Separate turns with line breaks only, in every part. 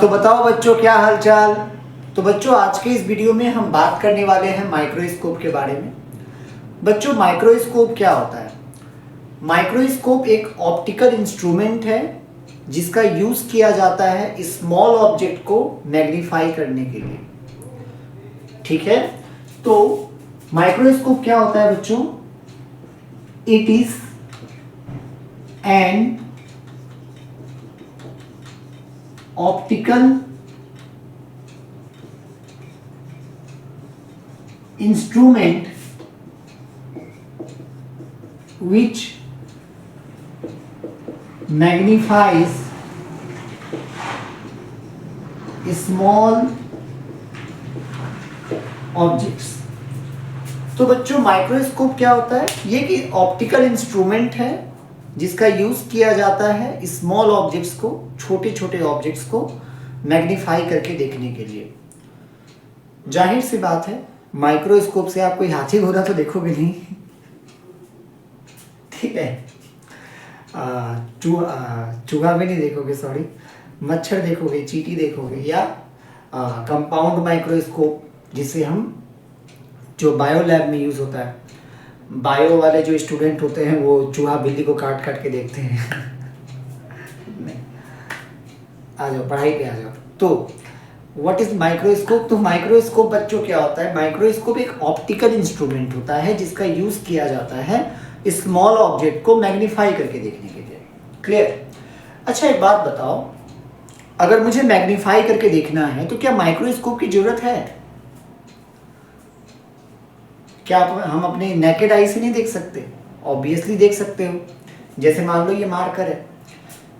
तो बताओ बच्चों, क्या हालचाल। तो बच्चों, आज के इस वीडियो में हम बात करने वाले हैं माइक्रोस्कोप के बारे में। बच्चों, माइक्रोस्कोप क्या होता है? माइक्रोस्कोप एक ऑप्टिकल इंस्ट्रूमेंट है जिसका यूज किया जाता है स्मॉल ऑब्जेक्ट को मैग्नीफाई करने के लिए। ठीक है, तो माइक्रोस्कोप क्या होता है बच्चों? It is an optical instrument which magnifies small objects। तो बच्चों, माइक्रोस्कोप क्या होता है? ये कि ऑप्टिकल इंस्ट्रूमेंट है जिसका यूज किया जाता है स्मॉल ऑब्जेक्ट्स को, छोटे छोटे ऑब्जेक्ट्स को मैग्नीफाई करके देखने के लिए। जाहिर सी बात है, माइक्रोस्कोप से आप कोई हाथी घोड़ा तो देखोगे नहीं, ठीक है। चूहा भी नहीं देखोगे, सॉरी, मच्छर देखोगे, चींटी देखोगे, या कंपाउंड माइक्रोस्कोप जिसे हम जो बायो लैब में यूज होता है। बायो वाले जो स्टूडेंट होते हैं वो चूहा बिल्ली को काट काट के देखते हैं। नहीं, आ जाओ पढ़ाई पे आ जाओ। तो व्हाट इज माइक्रोस्कोप? तो माइक्रोस्कोप बच्चों क्या होता है? माइक्रोस्कोप एक ऑप्टिकल इंस्ट्रूमेंट होता है जिसका यूज किया जाता है स्मॉल ऑब्जेक्ट को मैग्नीफाई करके देखने के लिए। क्लियर? अच्छा, एक बात बताओ, अगर मुझे मैग्नीफाई करके देखना है तो क्या माइक्रोस्कोप की जरूरत है? क्या हम अपने नेकेड आई से नहीं देख सकते? ऑब्वियसली देख सकते हो। जैसे मान लो ये मार्कर है,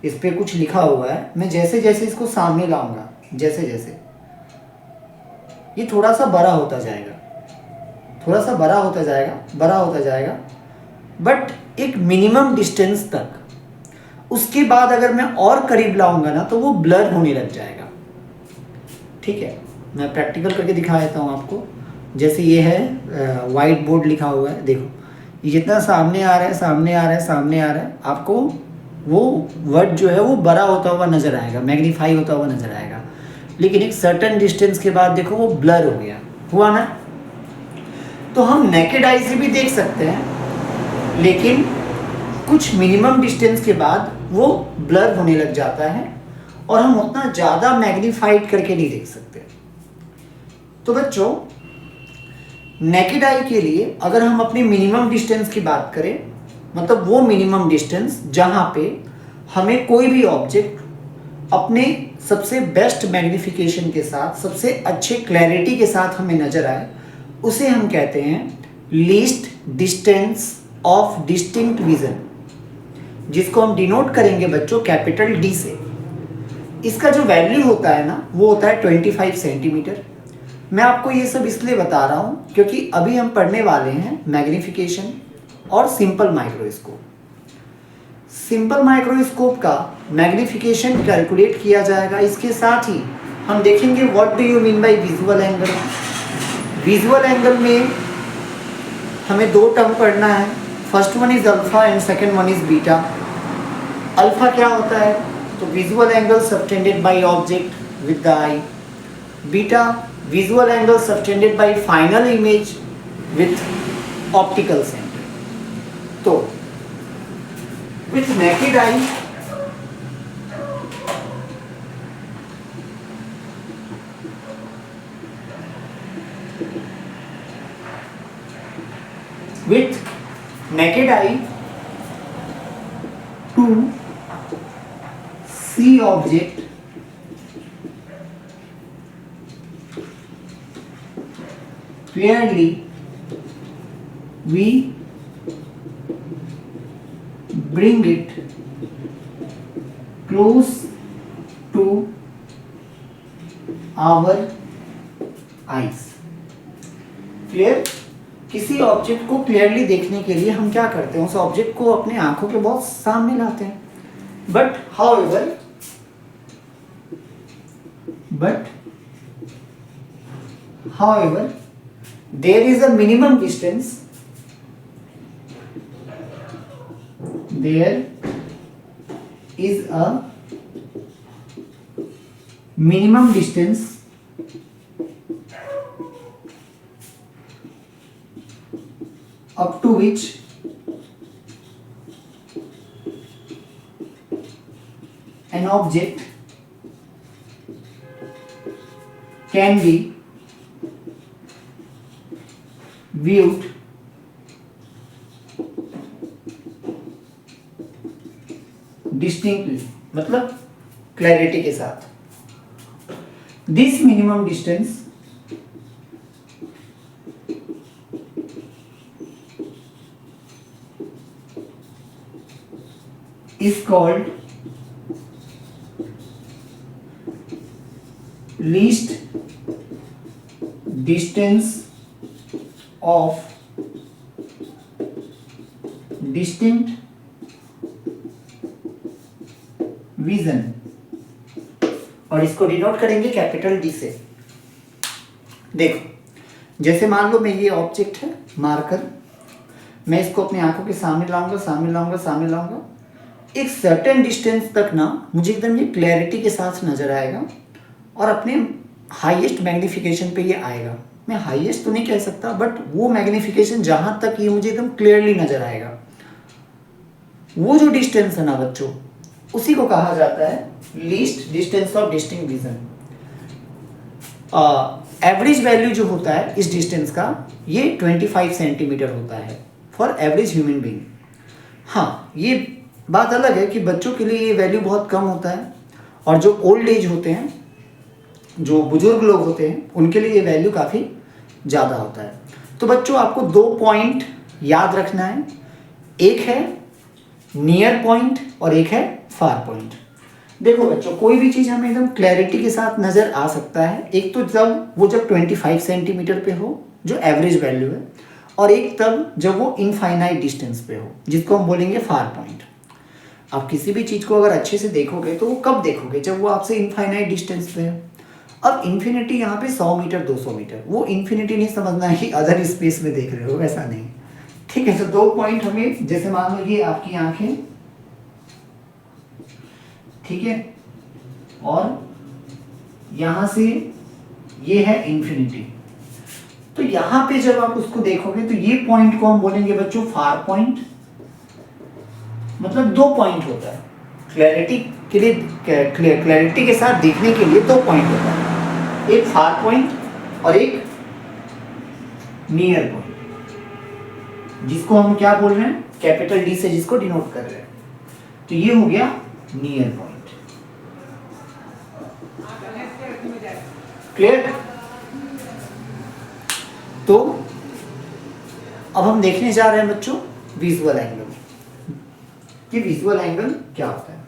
इस पे कुछ लिखा हुआ है, मैं जैसे जैसे इसको सामने लाऊंगा, जैसे जैसे ये थोड़ा सा बड़ा होता जाएगा, थोड़ा सा बड़ा होता जाएगा, बड़ा होता जाएगा, बट एक मिनिमम डिस्टेंस तक। उसके बाद अगर मैं और करीब लाऊंगा ना तो वो ब्लर होने लग जाएगा। ठीक है, मैं प्रैक्टिकल करके दिखा देता हूँ आपको। जैसे ये है वाइट बोर्ड लिखा हुआ है, देखो ये जितना सामने आ रहा है, सामने आ रहा है, सामने आ रहा है, आपको वो वर्ड जो है वो बड़ा होता हुआ नजर आएगा, मैग्नीफाई होता हुआ नजर आएगा। लेकिन एक सर्टेन डिस्टेंस के बाद देखो वो ब्लर हो गया, हुआ ना? तो हम नेकेड आई से भी देख सकते हैं, लेकिन कुछ मिनिमम डिस्टेंस के बाद वो ब्लर होने लग जाता है और हम उतना ज़्यादा मैग्नीफाइड करके नहीं देख सकते। तो बच्चों, नेकेड आई के लिए अगर हम अपनी मिनिमम डिस्टेंस की बात करें, मतलब वो मिनिमम डिस्टेंस जहाँ पे हमें कोई भी ऑब्जेक्ट अपने सबसे बेस्ट मैग्निफिकेशन के साथ, सबसे अच्छे क्लैरिटी के साथ हमें नजर आए, उसे हम कहते हैं least distance of distinct vision, जिसको हम डिनोट करेंगे बच्चों कैपिटल डी से। इसका जो वैल्यू होता है ना, वो होता है 25 सेंटीमीटर। मैं आपको ये सब इसलिए बता रहा हूँ क्योंकि अभी हम पढ़ने वाले हैं मैग्निफिकेशन और सिंपल माइक्रोस्कोप। सिंपल माइक्रोस्कोप का मैग्निफिकेशन कैलकुलेट किया जाएगा। इसके साथ ही हम देखेंगे what do you mean by visual angle. Visual angle में हमें दो टर्म पढ़ना है, first one is alpha and second one is beta. Alpha क्या होता है? तो visual angle subtended by object with the I. Beta visual angle subtended bye final image with optical centre. तो with naked eye to see object clearly, we bring it close to our eyes। Clear? किसी object को clearly देखने के लिए हम क्या करते हैं? उस ऑब्जेक्ट को अपने आंखों के बहुत सामने लाते हैं। But however there is a minimum distance, there is a minimum distance up to which an object can be viewed distinctly, मतलब क्लैरिटी के साथ. This minimum distance is called least distance of distinct vision, और इसको denote करेंगे capital D से. देखो जैसे मान लो मैं ये ऑब्जेक्ट है मार्कर, मैं इसको अपनी आंखों के सामने लाऊंगा, एक सर्टेन डिस्टेंस तक ना मुझे एकदम ये क्लैरिटी के साथ नजर आएगा और अपने हाईएस्ट मैग्नीफिकेशन पे ये आएगा. मैं हाईएस्ट तो नहीं कह सकता, बट वो मैग्नीफिकेशन जहां तक ये मुझे एकदम क्लियरली नजर आएगा, वो जो डिस्टेंस है ना बच्चों, उसी को कहा जाता है least distance of distinct vision. Average value जो होता है इस डिस्टेंस का, ये 25 सेंटीमीटर होता है फॉर एवरेज ह्यूमन बीइंग. हाँ, ये बात अलग है कि बच्चों के लिए ये वैल्यू बहुत कम होता है, और जो ओल्ड एज होते हैं, जो बुजुर्ग लोग होते हैं, उनके लिए ये वैल्यू काफ़ी ज़्यादा होता है. तो बच्चों आपको 2 पॉइंट याद रखना है, एक है नियर पॉइंट और एक है फार पॉइंट. देखो बच्चों, कोई भी चीज़ हमें एकदम क्लैरिटी के साथ नज़र आ सकता है, एक तो जब 25 सेंटीमीटर पे हो जो एवरेज वैल्यू है, और एक तब जब वो इनफाइनाइट डिस्टेंस पे हो, जिसको हम बोलेंगे फार पॉइंट. आप किसी भी चीज़ को अगर अच्छे से देखोगे तो वो कब देखोगे, जब वो आपसे इनफाइनाइट डिस्टेंस पे है. अब इन्फिनिटी यहाँ पे 100 मीटर 200 मीटर, वो इन्फिनिटी नहीं समझना है कि अदर स्पेस में देख रहे हो, ऐसा नहीं. ठीक है, तो 2 पॉइंट हमें, जैसे मान लो ये आपकी आंखें, ठीक है, और यहाँ से ये है इन्फिनिटी. तो यहाँ पे जब आप उसको देखोगे तो ये पॉइंट को हम बोलेंगे बच्चों फार पॉइंट. मतलब 2 पॉइंट होता है क्लैरिटी के लिए, क्लैरिटी के साथ देखने के लिए 2 पॉइंट होता है, एक फार पॉइंट और एक नियर पॉइंट, जिसको हम क्या बोल रहे हैं, कैपिटल डी से जिसको डिनोट कर रहे हैं. तो ये हो गया नियर पॉइंट. क्लियर? तो अब हम देखने जा रहे हैं बच्चों विजुअल एंगल, कि विजुअल एंगल क्या होता है.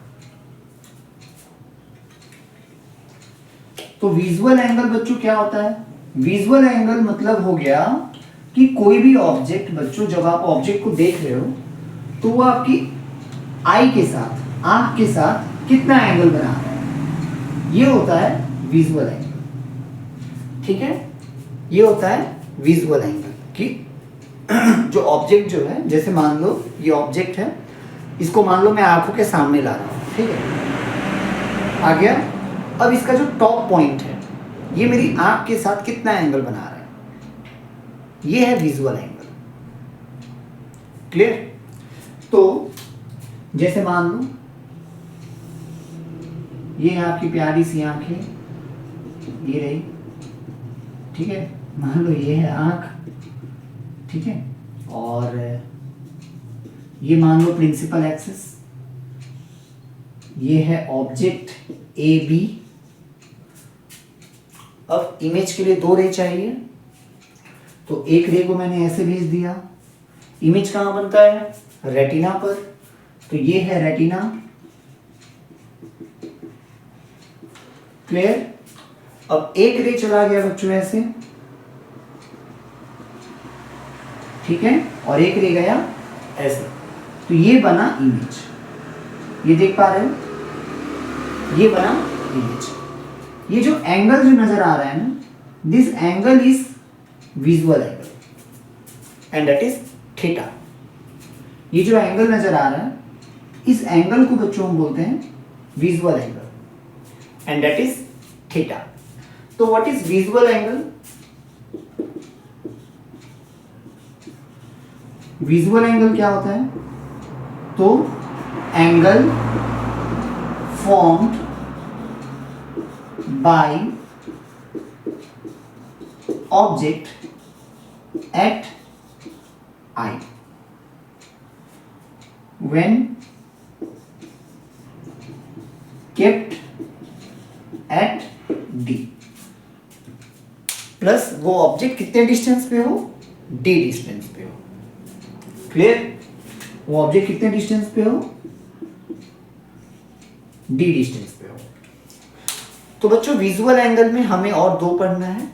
तो विजुअल एंगल बच्चों क्या होता है? विजुअल एंगल मतलब हो गया कि कोई भी ऑब्जेक्ट बच्चों, जब आप ऑब्जेक्ट को देख रहे हो तो वो आपकी आई के साथ, आंख के साथ कितना एंगल बना रहा है, ये होता है विजुअल एंगल. ठीक है, ये होता है विजुअल एंगल कि जो ऑब्जेक्ट जो है, जैसे मान लो ये ऑब्जेक्ट है, इसको मान लो मैं आंखों के सामने ला रहा हूँ. ठीक है, आ गया. अब इसका जो टॉप पॉइंट है, ये मेरी आंख के साथ कितना एंगल बना रहा है, ये है विजुअल एंगल. क्लियर? तो जैसे मान लो ये आपकी प्यारी सी आंखें, ये रही. ठीक है, मान लो ये है आंख. ठीक है, और ये मान लो प्रिंसिपल एक्सिस, ये है ऑब्जेक्ट ए बी. अब इमेज के लिए 2 रे चाहिए, तो एक रे को मैंने ऐसे भेज दिया. इमेज कहाँ बनता है? रेटिना पर. तो ये है रेटिना. क्लियर? अब एक रे चला गया बच्चों ऐसे, ठीक है, और एक रे गया ऐसे. तो ये बना इमेज, ये देख पा रहे हो, ये बना इमेज. ये जो एंगल जो नजर आ रहा है ना, this angle is visual angle and that is theta. ये जो एंगल नजर आ रहा है, इस एंगल को बच्चों हम बोलते हैं visual angle and that is theta. तो what is visual angle? Visual angle क्या होता है? तो angle formed by object at eye when kept at d, plus वो ऑब्जेक्ट कितने डिस्टेंस पे हो? डी डिस्टेंस पे हो। क्लियर? वो ऑब्जेक्ट कितने डिस्टेंस पे हो? डी डिस्टेंस पे हो। तो बच्चों विजुअल एंगल में हमें और दो पढ़ना है,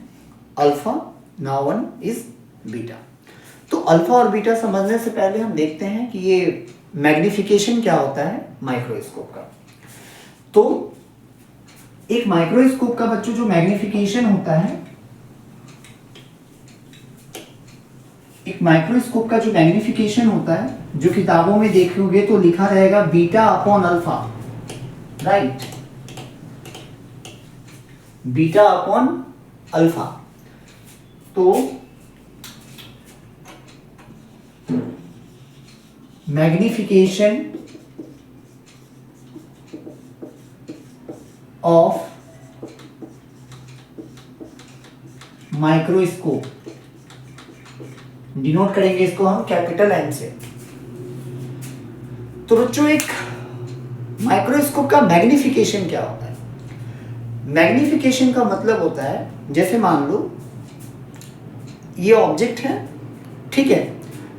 alpha, now one is beta. तो अल्फा और बीटा समझने से पहले हम देखते हैं कि ये मैग्निफिकेशन क्या होता है माइक्रोस्कोप का। तो एक माइक्रोस्कोप का बच्चों जो मैग्निफिकेशन होता है, एक माइक्रोस्कोप का जो मैग्निफिकेशन होता है, जो किताबों में देखोगे तो लिखा रहेगा beta upon alpha, right? Beta upon alpha. तो मैग्निफिकेशन ऑफ माइक्रोस्कोप, डिनोट करेंगे इसको हम कैपिटल एम से। तो बच्चों एक माइक्रोस्कोप का मैग्निफिकेशन क्या होता है? मैग्निफिकेशन का मतलब होता है, जैसे मान लो ये ऑब्जेक्ट है, ठीक है,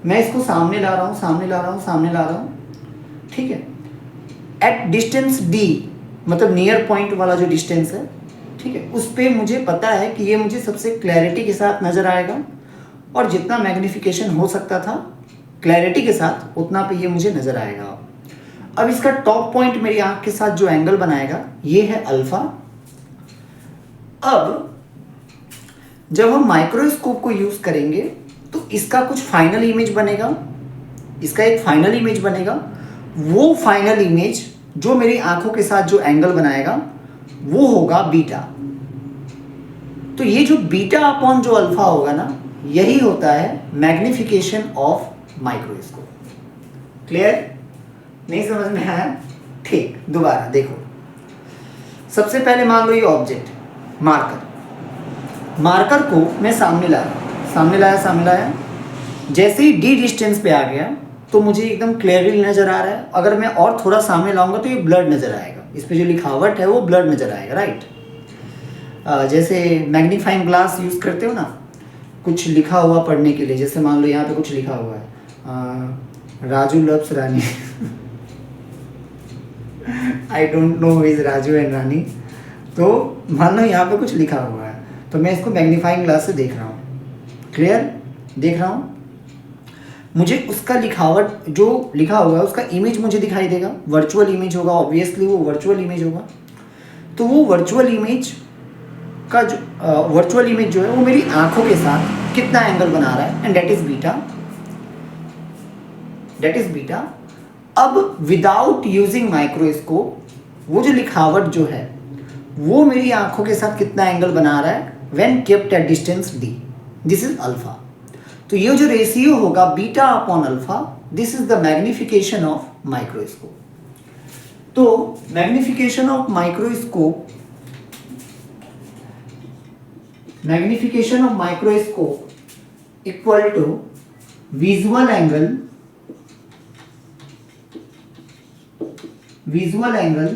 मैं इसको सामने ला रहा हूं, सामने ला रहा हूं, सामने ला रहा हूं, ठीक है, एट डिस्टेंस डी, मतलब नियर पॉइंट वाला जो डिस्टेंस है, ठीक है, उस पे मुझे पता है कि ये मुझे सबसे क्लैरिटी के साथ नजर आएगा, और जितना मैग्निफिकेशन हो सकता था क्लैरिटी के साथ उतना पे ये मुझे नजर आएगा। अब इसका टॉप पॉइंट मेरी आंख के साथ जो एंगल बनाएगा ये है अल्फा। अब जब हम माइक्रोस्कोप को यूज करेंगे तो इसका कुछ फाइनल इमेज बनेगा, इसका एक फाइनल इमेज बनेगा। वो फाइनल इमेज जो मेरी आंखों के साथ जो एंगल बनाएगा वो होगा बीटा। तो ये जो बीटा अपॉन जो अल्फा होगा ना, यही होता है मैग्निफिकेशन ऑफ माइक्रोस्कोप। क्लियर? नहीं समझ में आया? ठीक, दोबारा देखो। सबसे पहले मान लो ये ऑब्जेक्ट मार्कर, मार्कर को मैं सामने लाया, सामने लाया, सामने लाया, जैसे ही डी डिस्टेंस पे आ गया तो मुझे एकदम क्लियरली नजर आ रहा है। अगर मैं और थोड़ा सामने लाऊंगा तो ये ब्लड नजर आएगा, इस पे जो लिखावट है वो ब्लड नजर आएगा, राइट? जैसे मैग्नीफाइंग ग्लास यूज करते हो ना, कुछ लिखा हुआ पढ़ने के लिए, जैसे मान लो यहाँ पे कुछ लिखा हुआ है Raju loves Rani I don't know is Raju and Rani. तो मान लो यहाँ पे कुछ लिखा हुआ है, तो मैं इसको मैग्नीफाइंग ग्लास से देख रहा हूँ, क्लियर? देख रहा हूँ, मुझे उसका लिखावट जो लिखा हुआ है उसका इमेज मुझे दिखाई देगा, वर्चुअल इमेज होगा, ऑब्वियसली वो वर्चुअल इमेज होगा। तो वो वर्चुअल इमेज का जो वर्चुअल इमेज जो है वो मेरी आंखों के साथ कितना एंगल बना रहा है, and that is beta, that is beta. अब विदाउट यूजिंग माइक्रोस्कोप वो जो लिखावट जो है वो मेरी आंखों के साथ कितना एंगल बना रहा है when kept at distance d, this is alpha. तो ये जो रेशियो होगा beta upon alpha, this is the magnification of microscope. तो magnification of microscope, magnification of microscope equal to visual angle, visual angle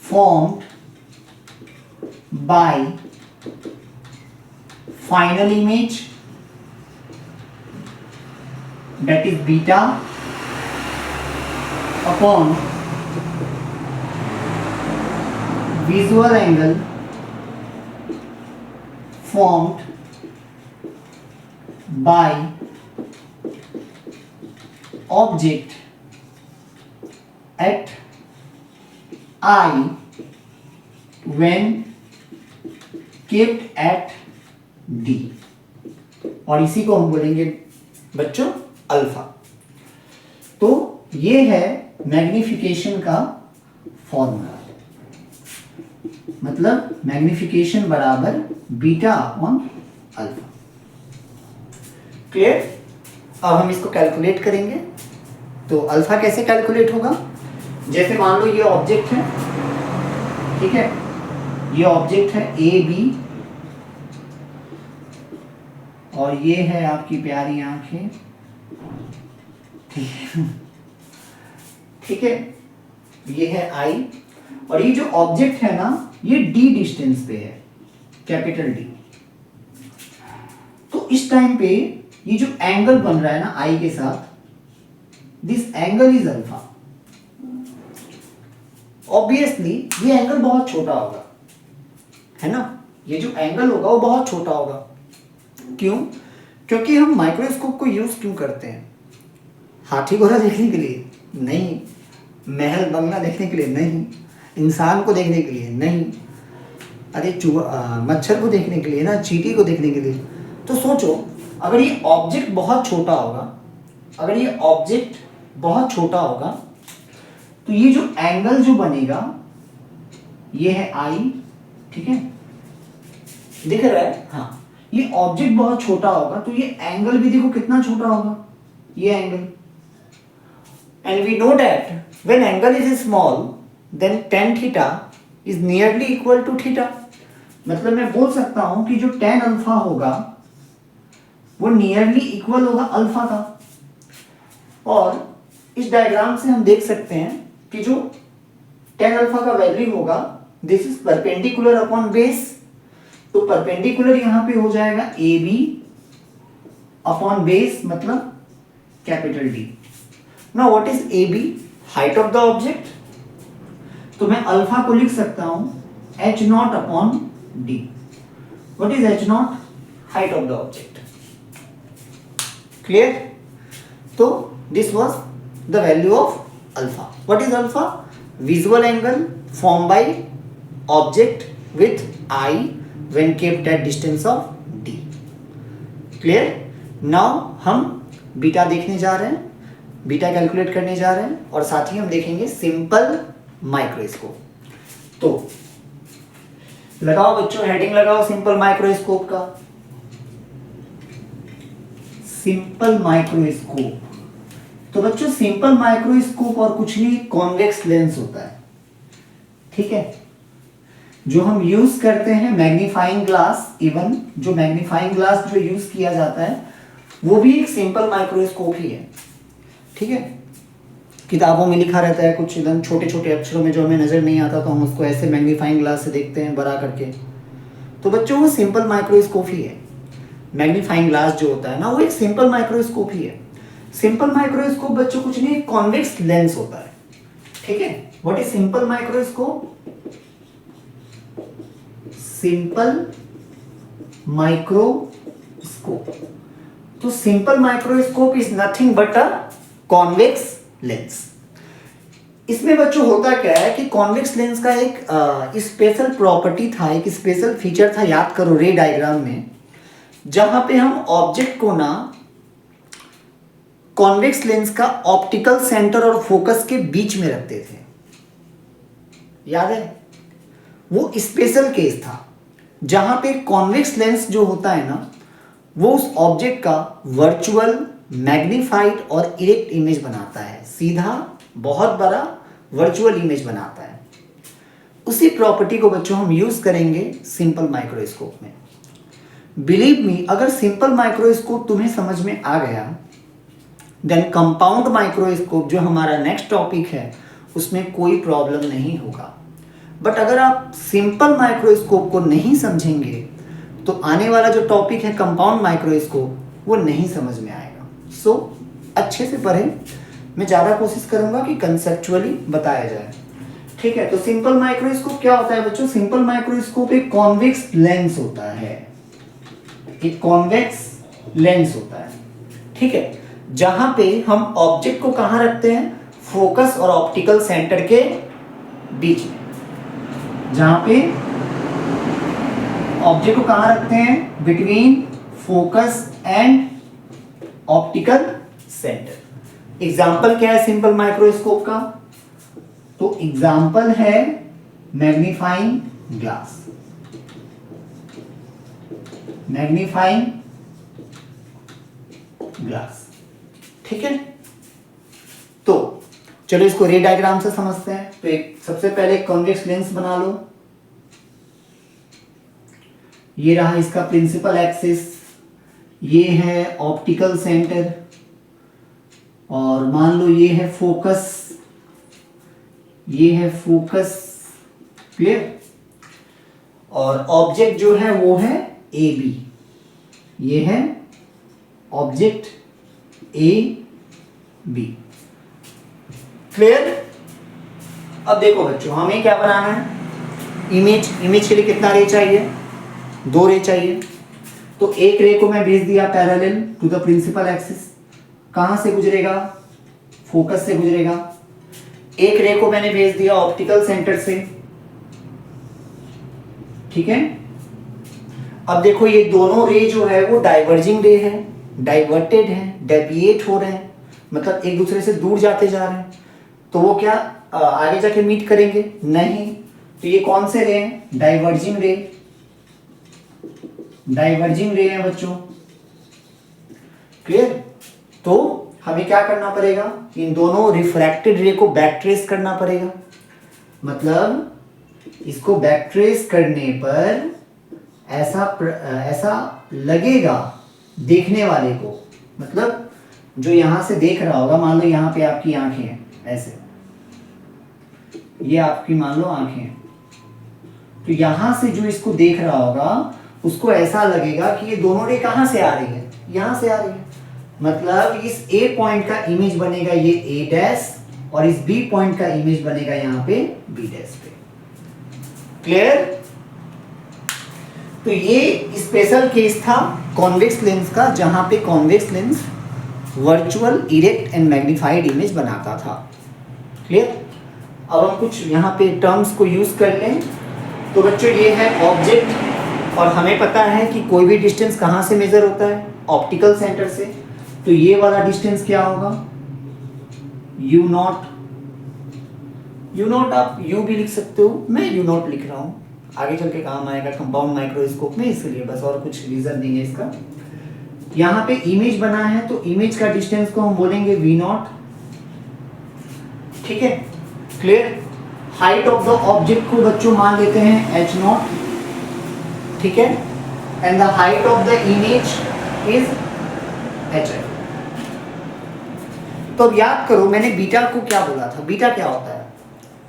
formed by final image, that is beta, upon visual angle formed by object at I when kept at D, और इसी को हम बोलेंगे बच्चों alpha. तो ये है magnification का फॉर्मूला। मतलब मैग्निफिकेशन बराबर बीटा अपॉन अल्फा। क्लियर? अब हम इसको कैलकुलेट करेंगे। तो अल्फा कैसे कैलकुलेट होगा? जैसे मान लो ये ऑब्जेक्ट है, ठीक है, ये ऑब्जेक्ट है ए बी, और ये है आपकी प्यारी आंखें, ठीक है, ये है आई, और ये जो ऑब्जेक्ट है ना ये डी डिस्टेंस पे है, कैपिटल डी। तो इस टाइम पे ये जो एंगल बन रहा है ना आई के साथ, this angle is alpha. Obviously ये एंगल बहुत छोटा होगा, है ना, ये जो एंगल होगा वो बहुत छोटा होगा। क्यों? क्योंकि हम माइक्रोस्कोप को यूज क्यों करते हैं? हाथी घोड़ा देखने के लिए नहीं, महल बंगला देखने के लिए नहीं, इंसान को देखने के लिए नहीं, अरे मच्छर को देखने के लिए ना, चींटी को देखने के लिए। तो सोचो अगर ये ऑब्जेक्ट बहुत छोटा होगा, अगर ये ऑब्जेक्ट बहुत छोटा होगा तो ये जो एंगल जो बनेगा ये है आई, ठीक है, दिख रहा है? हाँ, ये ऑब्जेक्ट बहुत छोटा होगा तो ये एंगल भी देखो कितना छोटा होगा, ये angle. And we know that when angle is small then tan theta is nearly equal to theta. मतलब मैं बोल सकता हूं कि जो tan अल्फा होगा वो नियरली इक्वल होगा अल्फा का। और इस डायग्राम से हम देख सकते हैं कि जो tan अल्फा का वैल्यू होगा this is perpendicular upon base. तो परपेंडिकुलर यहां पे हो जाएगा ए बी अपॉन बेस, मतलब capital d. Now what is A b? Height of the object. तो मैं अल्फा को लिख सकता हूं h not upon d. What is h not? Height of the object. Clear? तो this was the value of alpha. What is alpha? Visual angle form by object with I when kept at distance of d. Clear? Now हम beta देखने जा रहे हैं, beta calculate करने जा रहे हैं, और साथ ही हम देखेंगे सिंपल माइक्रोस्कोप। तो लगाओ बच्चों, हेडिंग लगाओ सिंपल माइक्रोस्कोप का। सिंपल माइक्रोस्कोप, तो बच्चों सिंपल माइक्रोस्कोप और कुछ नहीं, कॉन्वेक्स लेंस होता है, ठीक है, जो हम यूज करते हैं मैग्नीफाइंग ग्लास। इवन जो मैग्नीफाइंग ग्लास जो यूज किया जाता है वो भी एक सिंपल माइक्रोस्कोप ही है, ठीक है। किताबों में लिखा रहता है कुछ एकदम छोटे छोटे अक्षरों में जो हमें नजर नहीं आता, तो हम उसको ऐसे मैग्नीफाइंग ग्लास से देखते हैं बड़ा करके। तो बच्चों वो सिंपल माइक्रोस्कोप ही है। मैग्नीफाइंग ग्लास जो होता है ना वो एक सिंपल माइक्रोस्कोप ही है। सिंपल माइक्रोस्कोप बच्चों कुछ नहीं, कॉन्वेक्स लेंस होता है, ठीक है। What is simple microscope? Simple microscope. तो simple microscope is nothing but a convex lens. इसमें बच्चों होता क्या है कि कॉन्वेक्स लेंस का एक स्पेशल प्रॉपर्टी था, एक स्पेशल फीचर था, याद करो रे डायग्राम में, जहां पे हम ऑब्जेक्ट को ना कॉन्वेक्स लेंस का ऑप्टिकल सेंटर और फोकस के बीच में रखते थे, याद है? वो स्पेशल केस था जहां पे कॉन्वेक्स लेंस जो होता है ना वो उस ऑब्जेक्ट का वर्चुअल, मैग्नीफाइड और इरेक्ट इमेज बनाता है, सीधा बहुत बड़ा वर्चुअल इमेज बनाता है। उसी प्रॉपर्टी को बच्चों हम यूज करेंगे सिंपल माइक्रोस्कोप में। बिलीव मी, अगर सिंपल माइक्रोस्कोप तुम्हें समझ में आ गया देन कंपाउंड माइक्रोस्कोप जो हमारा नेक्स्ट टॉपिक है उसमें कोई प्रॉब्लम नहीं होगा। बट अगर आप सिंपल माइक्रोस्कोप को नहीं समझेंगे तो आने वाला जो टॉपिक है कंपाउंड माइक्रोस्कोप वो नहीं समझ में आएगा। सो अच्छे से पढ़ें, मैं ज़्यादा कोशिश करूंगा कि कंसेप्चुअली बताया जाए, ठीक है। तो सिंपल माइक्रोस्कोप क्या होता है बच्चों? सिंपल माइक्रोस्कोप एक कॉन्वेक्स लेंस होता है, एक कॉन्वेक्स लेंस होता है, ठीक है, जहां पे हम ऑब्जेक्ट को कहां रखते हैं? फोकस और ऑप्टिकल सेंटर के बीच में। जहां पे ऑब्जेक्ट को कहां रखते हैं? Between focus and optical centre. Example क्या है सिंपल माइक्रोस्कोप का? तो एग्जाम्पल है मैग्नीफाइंग ग्लास, मैग्नीफाइंग ग्लास। ठीक है, तो चलो इसको रे डायग्राम से समझते हैं। तो एक सबसे पहले कॉन्वेक्स लेंस बना लो। ये रहा इसका प्रिंसिपल एक्सिस, ये है ऑप्टिकल सेंटर, और मान लो ये है फोकस, ये है फोकस। क्लियर? और ऑब्जेक्ट जो है वो है ए बी, ये है ऑब्जेक्ट ए बी। क्लियर? अब देखो बच्चों, हमें क्या बनाना है? इमेज के लिए कितना रे चाहिए? 2 रे चाहिए। तो एक रे को मैं भेज दिया parallel to the principal axis. कहां से गुजरेगा? फोकस से गुजरेगा। एक रे को मैंने भेज दिया ऑप्टिकल सेंटर से। ठीक है, अब देखो ये दोनों रे जो है वो डाइवर्जिंग रे है, डाइवर्टेड है, डेविएट हो रहे हैं, मतलब एक दूसरे से दूर जाते जा रहे हैं। तो वो क्या आगे जाके मीट करेंगे? नहीं। तो ये कौन से रे हैं? डाइवर्जिंग रे, डाइवर्जिंग रे हैं बच्चों। क्लियर? तो हमें क्या करना पड़ेगा? इन दोनों रिफ्रैक्टेड रे को बैक ट्रेस करना पड़ेगा। मतलब इसको बैक ट्रेस करने पर ऐसा लगेगा देखने वाले को, मतलब जो यहां से देख रहा होगा, मान लो यहां पे आपकी आंखें हैं, ऐसे ये आपकी मान लो आंखें हैं, तो यहां से जो इसको देख रहा होगा उसको ऐसा लगेगा कि ये दोनों रे कहां से आ रही है? यहां से आ रही है। मतलब इस ए पॉइंट का इमेज बनेगा ये ए डैश, और इस बी पॉइंट का इमेज बनेगा यहां पे बी डैश पे। क्लियर? तो ये स्पेशल केस था कॉन्वेक्स लेंस का, जहां पे convex lens virtual erect and magnified image बनाता था। क्लियर? अब हम कुछ यहाँ पे टर्म्स को यूज कर लें। तो बच्चों ये है ऑब्जेक्ट, और हमें पता है कि कोई भी डिस्टेंस कहाँ से मेजर होता है? ऑप्टिकल सेंटर से। तो ये वाला डिस्टेंस क्या होगा? You not. यू नॉट आप यू भी लिख सकते हो, मैं यू नॉट लिख रहा हूँ, आगे चल के काम आएगा कंपाउंड माइक्रोस्कोप में, इसलिए बस, और कुछ रीजन नहीं है इसका। यहाँ पे इमेज बना है तो इमेज का डिस्टेंस को हम बोलेंगे वी नॉट। ठीक है? Clear? Height of the object को बच्चों मान लेते हैं एच नॉट। ठीक है? And the height of the image is H F. तो अब याद करो मैंने बीटा को क्या बोला था? बीटा क्या होता है?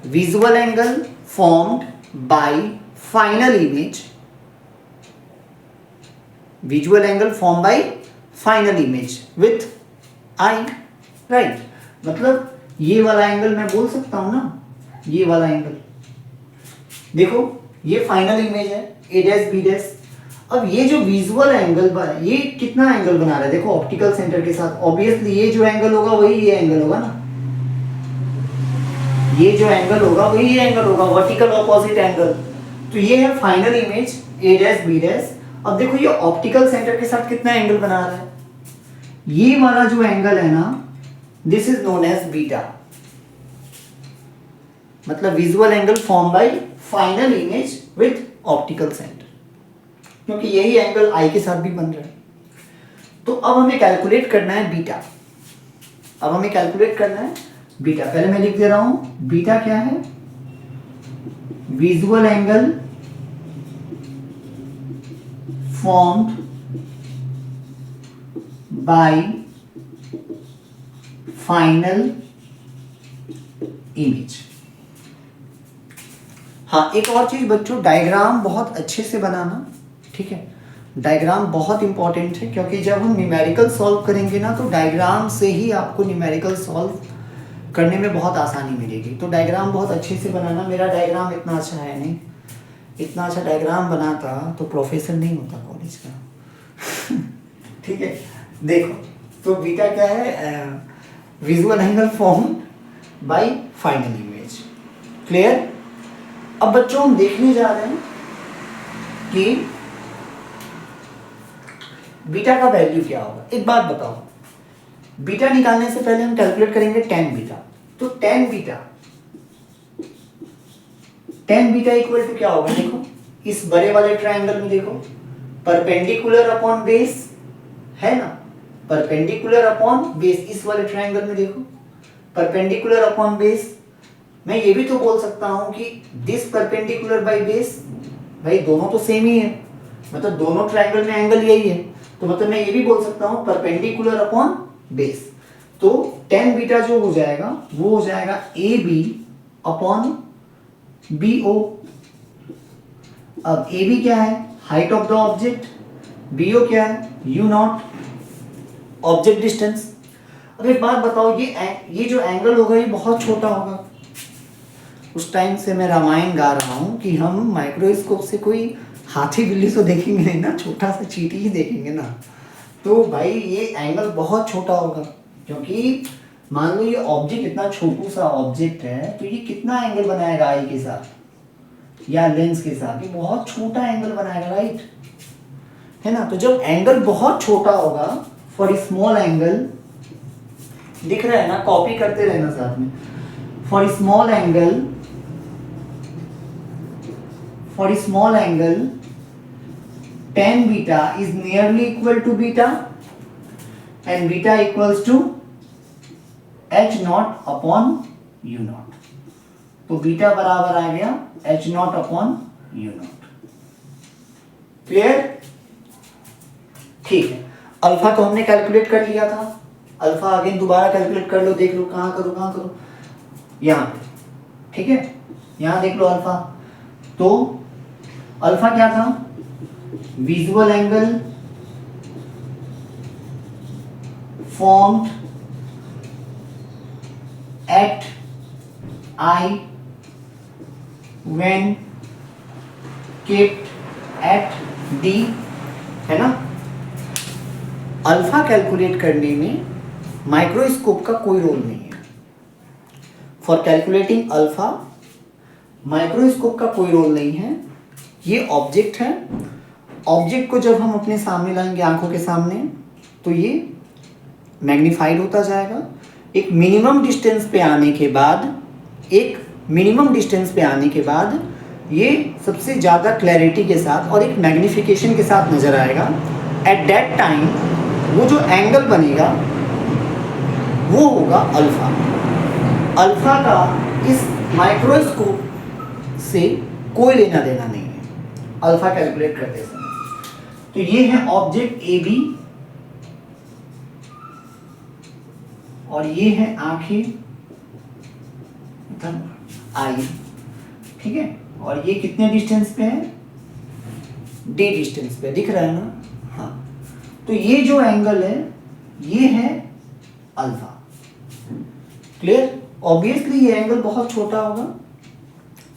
Visual angle formed bye final image, visual angle form by final image with I. Right? मतलब ये वाला एंगल मैं बोल सकता हूं ना, ये वाला एंगल देखो, ये फाइनल इमेज है ए डैश बी डैश। अब ये जो विजुअल एंगल ये कितना एंगल बना रहा है? देखो ऑप्टिकल सेंटर के साथ, ऑब्वियसली ये जो एंगल होगा वही ये एंगल होगा ना, ये जो एंगल होगा वही ये एंगल होगा, वर्टिकल ऑपोजिट एंगल। तो ये है final image A dash B dash. अब देखो ये ऑप्टिकल सेंटर के साथ कितना एंगल बना रहा है? ये वाला जो एंगल है ना, this is known as beta, मतलब visual angle form by final image with optical centre, क्योंकि यही एंगल आई के साथ भी बन रहा है। तो अब हमें कैलकुलेट करना है बीटा। अब हमें कैलकुलेट करना है बीटा। पहले मैं लिख दे रहा हूं बीटा क्या है? Visual angle formed bye final image. हाँ, एक और चीज बच्चों, डायग्राम बहुत अच्छे से बनाना। ठीक है? डायग्राम बहुत इंपॉर्टेंट है, क्योंकि जब हम न्यूमेरिकल सॉल्व करेंगे ना, तो डायग्राम से ही आपको न्यूमेरिकल सॉल्व करने में बहुत आसानी मिलेगी। तो डायग्राम बहुत अच्छे से बनाना। मेरा डायग्राम इतना अच्छा है नहीं, इतना अच्छा डायग्राम बनाता तो प्रोफेसर नहीं होता कॉलेज का। ठीक है? देखो, तो बीटा क्या है? Visual angle form by final image. Clear? अब बच्चों हम देखने जा रहे हैं कि बीटा का वैल्यू क्या होगा। एक बात बताओ, बीटा निकालने से पहले हम कैलकुलेट करेंगे tan बीटा। तो tan beta tan beta equal to क्या होगा, देखो इस बड़े वाले ट्रायंगल में देखो, परपेंडिकुलर अपॉन बेस है ना, परपेंडिकुलर अपॉन बेस, इस वाले ट्रायंगल में देखो परपेंडिकुलर अपॉन बेस। मैं ये भी तो बोल सकता हूं कि दिस परपेंडिकुलर बाय बेस, भाई दोनों तो सेम ही है, मतलब दोनों ट्रायंगल में एंगल यही है, तो मतलब मैं ये भी बोल सकता हूं परपेंडिकुलर अपॉन बेस। तो tan बीटा जो हो जाएगा वो हो जाएगा A B upon B O. अब ए बी क्या है, height of the object, B O क्या है, यू नॉट, ऑब्जेक्ट डिस्टेंस। अब एक बात बताओ, ये जो एंगल होगा ये बहुत छोटा होगा। उस टाइम से मैं रामायण गा रहा हूँ कि हम माइक्रोस्कोप से कोई हाथी बिल्ली तो देखेंगे नहीं ना, छोटा सा चींटी ही देखेंगे ना। तो भाई ये एंगल बहुत छोटा होगा, क्योंकि मान लो ये ऑब्जेक्ट इतना छोटू सा ऑब्जेक्ट है, तो ये कितना एंगल बनाएगा आई के साथ या लेंस के साथ, ये बहुत छोटा एंगल बनाएगा, राइट है ना। तो जब एंगल बहुत छोटा होगा, फॉर स्मॉल एंगल, दिख रहा है ना, कॉपी करते रहना साथ में, for small angle, for small angle tan beta is nearly equal to beta and beta equals to h naught upon u naught। तो बीटा बराबर आ गया h naught upon u naught। Clear, ठीक है। अल्फा तो हमने कैलकुलेट कर लिया था, अल्फा अगेन दोबारा कैलकुलेट कर लो, देख लो कहाँ करो, यहाँ पे, ठीक है, यहाँ देख लो अल्फा। तो अल्फा क्या था, visual angle formed at eye when kept at D, है ना। अल्फा कैलकुलेट करने में माइक्रोस्कोप का कोई रोल नहीं है। फॉर कैलकुलेटिंग अल्फा माइक्रोस्कोप का कोई रोल नहीं है। ये ऑब्जेक्ट है, ऑब्जेक्ट को जब हम अपने सामने लाएंगे आंखों के सामने, तो ये मैग्नीफाइड होता जाएगा। एक मिनिमम डिस्टेंस पे आने के बाद ये सबसे ज़्यादा क्लैरिटी के साथ और एक मैग्निफिकेशन के साथ नज़र आएगा। एट दैट टाइम वो जो एंगल बनेगा वो होगा अल्फा। अल्फा का इस माइक्रोस्कोप से कोई लेना देना नहीं है अल्फा कैलकुलेट करते समय। तो ये है ऑब्जेक्ट ए बी और ये है आंखें आई, ठीक है, और ये कितने डिस्टेंस पे है, डी डिस्टेंस पे, दिख रहा है ना, हाँ। तो ये जो एंगल है ये है अल्फा। क्लियर, ऑब्वियसली ये एंगल बहुत छोटा होगा,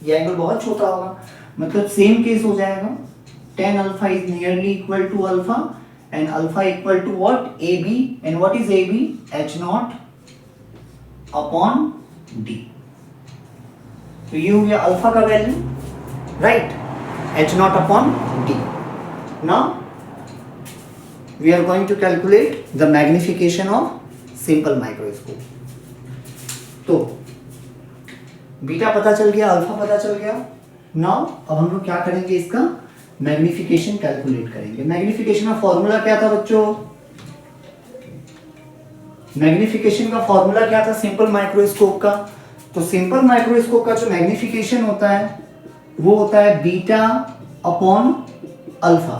ये एंगल बहुत छोटा होगा, मतलब सेम केस हो जाएगा, tan alpha is nearly equal to alpha and alpha equal to what, A B, and what is A B, H not upon D. तो ये हो गया अल्फा का value, right, H not upon D. Now we are going to calculate the magnification of simple microscope. तो beta पता चल गया, alpha पता चल गया। नाउ अब हम लोग क्या करेंगे, इसका मैग्निफिकेशन कैलकुलेट करेंगे। मैग्निफिकेशन का फॉर्मूला क्या था बच्चों, मैग्निफिकेशन का फॉर्मूला क्या था सिंपल माइक्रोस्कोप का। तो सिंपल माइक्रोस्कोप का जो मैग्निफिकेशन होता है वो होता है बीटा अपॉन अल्फा।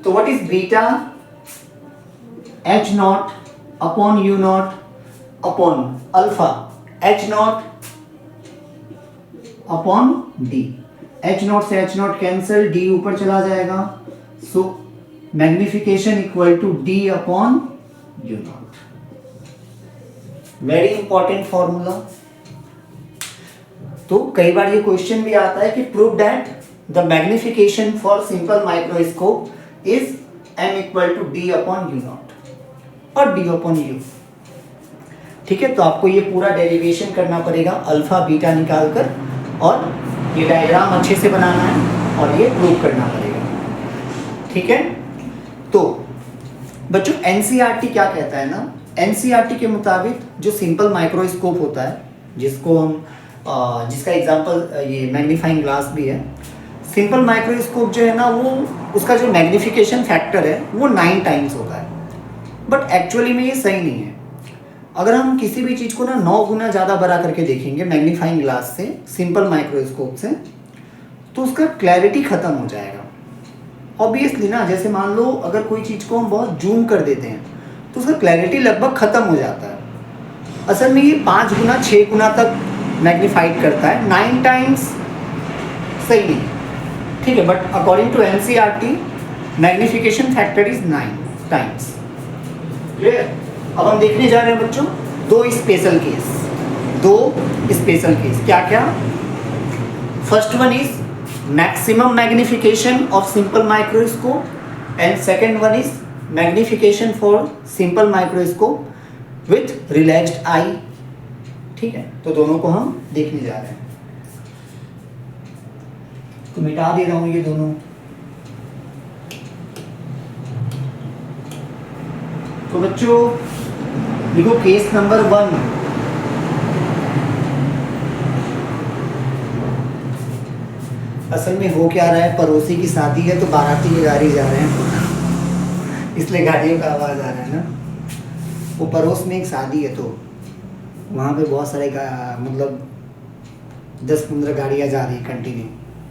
तो what is beta, h not upon u not upon alpha, h not upon d. H not से एच नॉट कैंसिल, डी ऊपर चला जाएगा, so magnification equal to d upon u not. Very important formula. तो कई बार ये question भी आता है कि prove that the magnification for simple microscope is m equal to d upon u not और डी अपॉन यू। ठीक है, तो आपको ये पूरा डेरिवेशन करना पड़ेगा अल्फा बीटा निकालकर, और ये डायग्राम अच्छे से बनाना है और ये प्रूव करना पड़ेगा। ठीक है, तो बच्चों एनसीईआरटी क्या कहता है ना, एनसीईआरटी के मुताबिक जो सिंपल माइक्रोस्कोप होता है जिसको हम जिसका एग्जांपल ये मैग्नीफाइंग ग्लास भी है। सिंपल माइक्रोस्कोप जो है ना, वो उसका जो मैग्नीफिकेशन फैक्टर है वो 9 टाइम्स होता है, बट एक्चुअली में ये सही नहीं है। अगर हम किसी भी चीज़ को ना 9 गुना ज़्यादा बड़ा करके देखेंगे मैग्नीफाइंग ग्लास से, सिंपल माइक्रोस्कोप से, तो उसका क्लैरिटी ख़त्म हो जाएगा ऑब्वियसली ना। जैसे मान लो अगर कोई चीज़ को हम बहुत जूम कर देते हैं तो उसका क्लैरिटी लगभग ख़त्म हो जाता है। असल में ये 5 गुना 6 गुना तक मैग्नीफाइड करता है, 9 टाइम्स सही नहीं, ठीक है। But according to NCERT magnification factor is 9 times. Clear. अब हम देखने जा रहे हैं बच्चों 2 स्पेशल केस। क्या क्या? First one is maximum magnification of simple microscope and second one is magnification for simple microscope with relaxed eye, ठीक है। तो दोनों को हम देखने जा रहे हैं। तो मिटा दे रहा हूं ये दोनों। तो बच्चों देखो केस नंबर 1, असल में हो क्या रहा है, पड़ोसी की शादी है तो बाराती के गाड़ी जा रहे हैं इसलिए गाड़ियों का आवाज़ आ रहा है ना। वो पड़ोस में एक शादी है तो वहाँ पे बहुत सारे मतलब 10-15 गाड़ियाँ जा रही कंटिन्यू,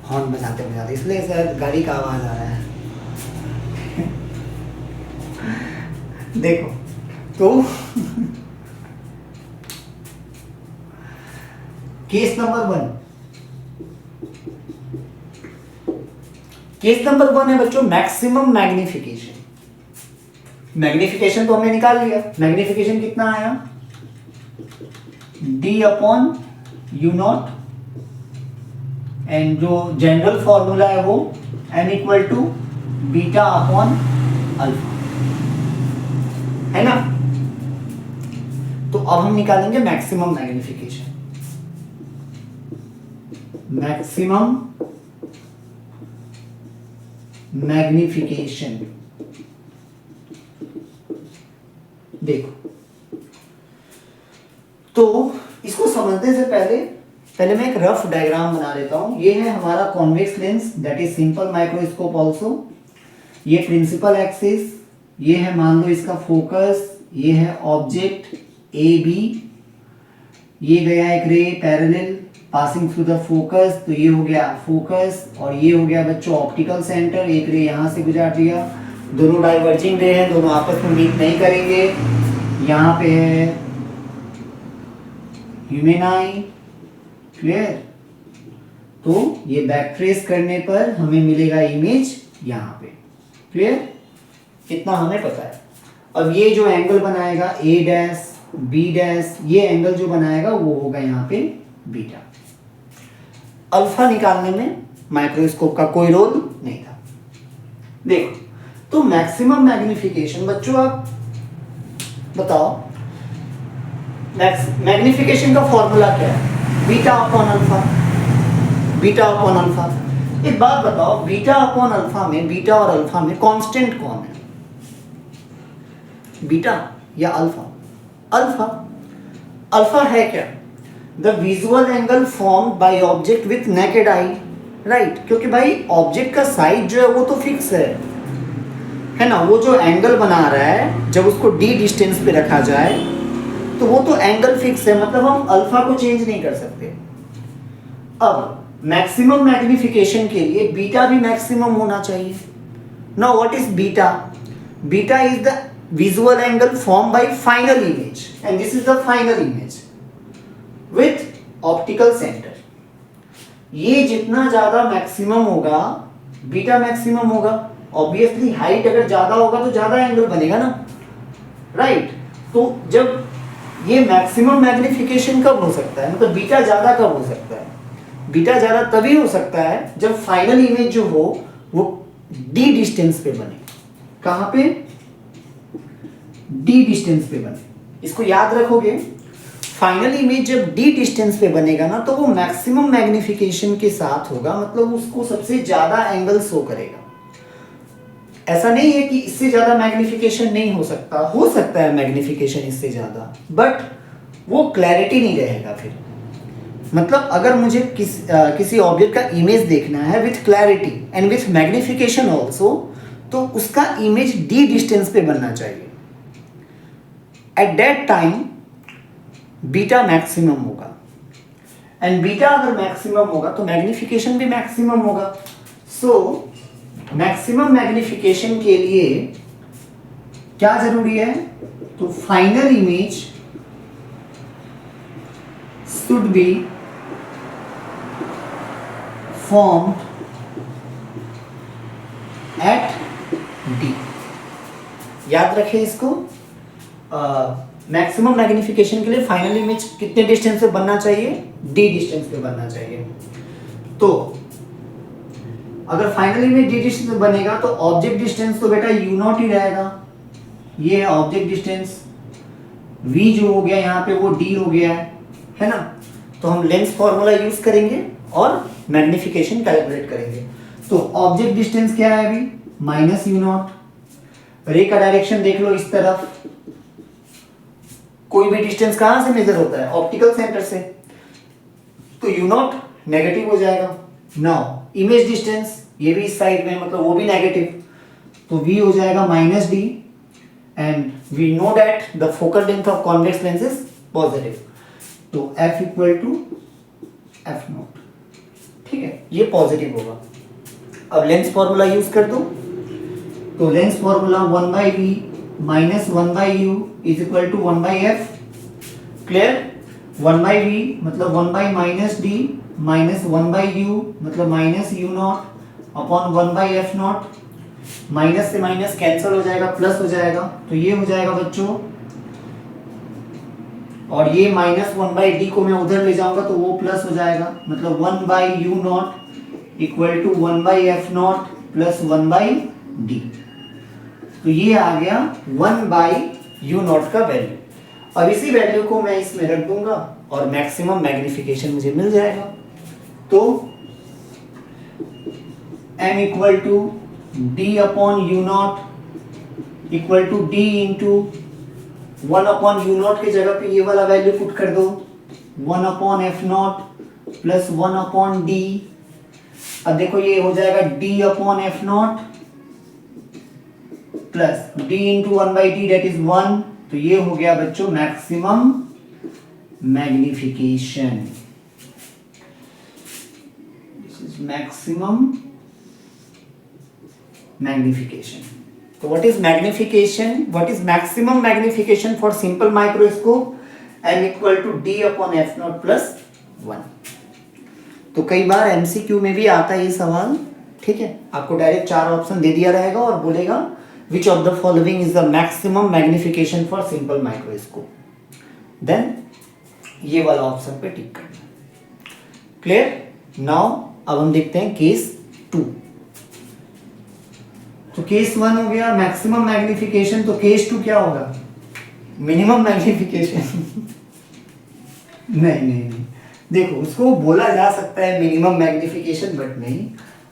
हॉर्न बजाते बजाते, इसलिए शायद गाड़ी का आवाज़ आ रहा है देखो तो केस नंबर 1 है बच्चों मैक्सिमम मैग्निफिकेशन। मैग्निफिकेशन तो हमने निकाल लिया। मैग्निफिकेशन कितना आया? D/U0, एंड जो जनरल फॉर्मूला है वो n = β/α है ना। तो अब हम निकालेंगे मैक्सिमम मैग्निफिकेशन। मैक्सिमम मैग्निफिकेशन देखो, तो इसको समझने से पहले मैं एक रफ डायग्राम बना लेता हूं। ये है हमारा convex lens, that is simple microscope also. ये प्रिंसिपल एक्सिस, ये है मान लो इसका फोकस, ये है ऑब्जेक्ट ए बी, ये गया एक ray parallel passing through the focus, तो ये हो गया फोकस, और ये हो गया बच्चों ऑप्टिकल सेंटर। एक रे यहां से गुजार दिया, दोनों डाइवर्जिंग रे हैं, दोनों आपस में मीट नहीं करेंगे। यहाँ पे है ह्यूमन आई, क्लियर। तो ये बैक ट्रेस करने पर हमें मिलेगा इमेज यहाँ पे, क्लियर। इतना हमें पता है। अब ये जो एंगल बनाएगा A डैश B डैश, ये एंगल जो बनाएगा वो होगा यहाँ पे बीटा। अल्फा निकालने में माइक्रोस्कोप का कोई रोल नहीं था। देखो तो मैक्सिमम मैग्निफिकेशन बच्चों, आप बताओ मैग्निफिकेशन का फॉर्मूला क्या है? β/α। एक बात बताओ, β/α में, बीटा और अल्फा में कांस्टेंट कौन है? बीटा या अल्फा? अल्फा है क्या? The visual angle form by object with naked eye, right. क्योंकि भाई ऑब्जेक्ट का साइज जो है वो तो फिक्स है ना। वो जो एंगल बना रहा है, जब उसको d डिस्टेंस पे रखा जाए तो वो तो एंगल फिक्स है, मतलब हम अल्फा को चेंज नहीं कर सकते। अब मैक्सिमम मैग्निफिकेशन के लिए बीटा भी मैक्सिमम होना चाहिए। Now what is beta? Beta is the visual angle formed by final image, and this is the final image with optical center. ये जितना ज्यादा मैक्सिमम होगा बीटा मैक्सिमम होगा। ऑब्वियसली हाइट अगर ज्यादा होगा तो ज्यादा एंगल बनेगा ना, राइट। तो जब ये मैक्सिमम मैग्निफिकेशन कब हो सकता है, मतलब बीटा ज्यादा कब हो सकता है? बीटा ज्यादा तभी हो सकता है जब फाइनल इमेज जो हो वो d डिस्टेंस पे बने। कहां पे? d डिस्टेंस पे बने। इसको याद रखोगे, फाइनल इमेज जब d डिस्टेंस पे बनेगा ना तो वो मैक्सिमम मैग्निफिकेशन के साथ होगा, मतलब उसको सबसे ज्यादा एंगल शो करेगा। ऐसा नहीं है कि इससे ज्यादा मैग्निफिकेशन नहीं हो सकता, हो सकता है मैग्निफिकेशन इससे ज्यादा, बट वो क्लैरिटी नहीं रहेगा। फिर मतलब अगर मुझे किसी ऑब्जेक्ट का इमेज देखना है with clarity and with magnification also, तो उसका इमेज डी डिस्टेंस पे बनना चाहिए। At that time beta maximum होगा, एंड बीटा अगर मैक्सिमम होगा तो मैग्निफिकेशन भी मैक्सिमम होगा। सो मैक्सिमम मैग्निफिकेशन के लिए क्या जरूरी है, तो final image should be formed at D। याद रखें इसको, मैक्सिमम मैग्निफिकेशन के लिए फाइनल इमेज कितने डिस्टेंस पे बनना चाहिए, D डिस्टेंस पे बनना चाहिए। तो अगर फाइनल इमेज D डिस्टेंस पे बनेगा तो ऑब्जेक्ट डिस्टेंस तो बेटा U0 ही रहेगा, ये है ऑब्जेक्ट डिस्टेंस। V जो हो गया यहाँ पे वो D हो गया है ना। तो हम लेंस फॉर्मूला यूज करेंगे और मैग्निफिकेशन कैलकुलेट करेंगे। तो ऑब्जेक्ट डिस्टेंस क्या है अभी, माइनस U0। रे का डायरेक्शन देख लो इस तरफ, कोई भी डिस्टेंस कहां से मेजर होता है, ऑप्टिकल सेंटर से, तो U0 नेगेटिव हो जाएगा। नाउ इमेज डिस्टेंस, ये भी इस साइड में, मतलब वो भी नेगेटिव, तो V हो जाएगा minus D, and we know that the focal length of convex lens is positive, तो F इक्वल टू F0। ठीक है, ये पॉजिटिव होगा। अब लेंस फॉर्मूला यूज कर दो, तो lens formula 1/v minus 1/u is equal to 1/f। Clear, 1/v मतलब 1 माइनस d माइनस 1/u मतलब minus u0 upon 1/f0। Minus से माइनस कैंसिल हो जाएगा, प्लस हो जाएगा, तो ये हो जाएगा बच्चों, और ये माइनस 1/d को मैं उधर ले जाऊंगा तो वो प्लस हो जाएगा, मतलब 1/u0 equal to 1/f0 plus 1/d। तो ये आ गया 1/u0 का वैल्यू। अब इसी वैल्यू को मैं इसमें रख दूंगा और मैक्सिमम मैग्निफिकेशन मुझे मिल जाएगा। तो m equal to d upon u0 equal to d into 1 upon u0 की जगह पे ये वाला वैल्यू पुट कर दो, 1 upon f0 plus 1 upon d। अब देखो ये हो जाएगा d upon f0 plus d into 1/d that is 1। तो ये हो गया बच्चों maximum magnification. This is maximum magnification. So what is magnification? What is maximum magnification for simple microscope? M equal to D upon f0 plus 1। तो कई बार MCQ में भी आता है ये सवाल, ठीक है। आपको डायरेक्ट 4 ऑप्शन दे दिया रहेगा और बोलेगा which of the following is the maximum magnification for simple microscope, then ये वाला ऑप्शन पे टिक करना। क्लियर। नाउ अब हम देखते हैं केस 2। तो केस 1 हो गया मैक्सिमम मैग्निफिकेशन, तो केस 2 क्या होगा, मिनिमम मैग्निफिकेशन। नहीं, देखो उसको बोला जा सकता है मिनिमम मैग्निफिकेशन, बट नहीं,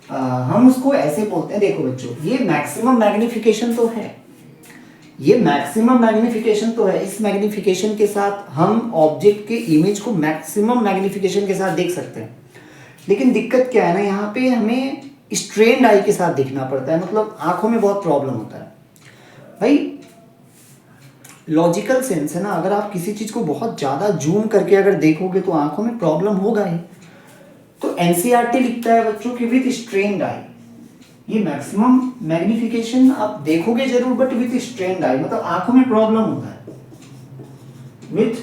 हम उसको ऐसे बोलते हैं। देखो बच्चों, ये मैक्सिमम मैग्निफिकेशन तो है, ये मैक्सिमम मैग्निफिकेशन तो है। इस मैग्निफिकेशन के साथ हम ऑब्जेक्ट के इमेज को मैक्सिमम मैग्निफिकेशन के साथ देख सकते हैं। लेकिन दिक्कत क्या है ना, यहाँ पे हमें स्ट्रेन्ड आई के साथ देखना पड़ता है, मतलब आंखों में बहुत प्रॉब्लम होता है भाई। लॉजिकल सेंस है ना, अगर आप किसी चीज को बहुत ज्यादा जूम करके अगर देखोगे तो आंखों में प्रॉब्लम होगा ही। तो एनसीईआरटी लिखता है बच्चों कि विथ स्ट्रेन्ड आई, ये मैक्सिमम मैग्निफिकेशन आप देखोगे जरूर बट विथ स्ट्रेन्ड आई, मतलब आंखों में प्रॉब्लम होता है विथ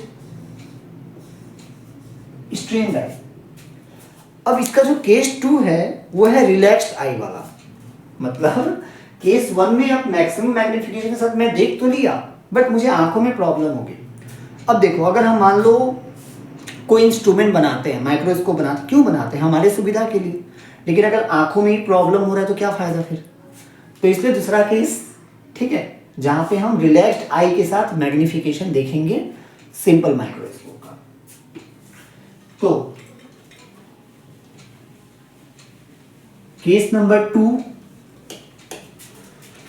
स्ट्रेन्ड आई। अब इसका जो केस 2 है वो है रिलैक्स्ड आई वाला, मतलब केस 1 में आप मैक्सिमम मैग्निफिकेशन के साथ मैं देख तो लिया बट मुझे आंखों में प्रॉब्लम होगी। अब देखो, अगर हम मान लो कोई इंस्ट्रूमेंट बनाते हैं, माइक्रोस्कोप बनाते, क्यों बनाते हैं, हमारे सुविधा के लिए, लेकिन अगर आंखों में ही प्रॉब्लम हो रहा है तो क्या फायदा फिर। तो इसलिए दूसरा केस ठीक है, जहां पे हम रिलैक्स्ड आई के साथ मैग्निफिकेशन देखेंगे सिंपल माइक्रोस्कोप का। तो केस नंबर 2,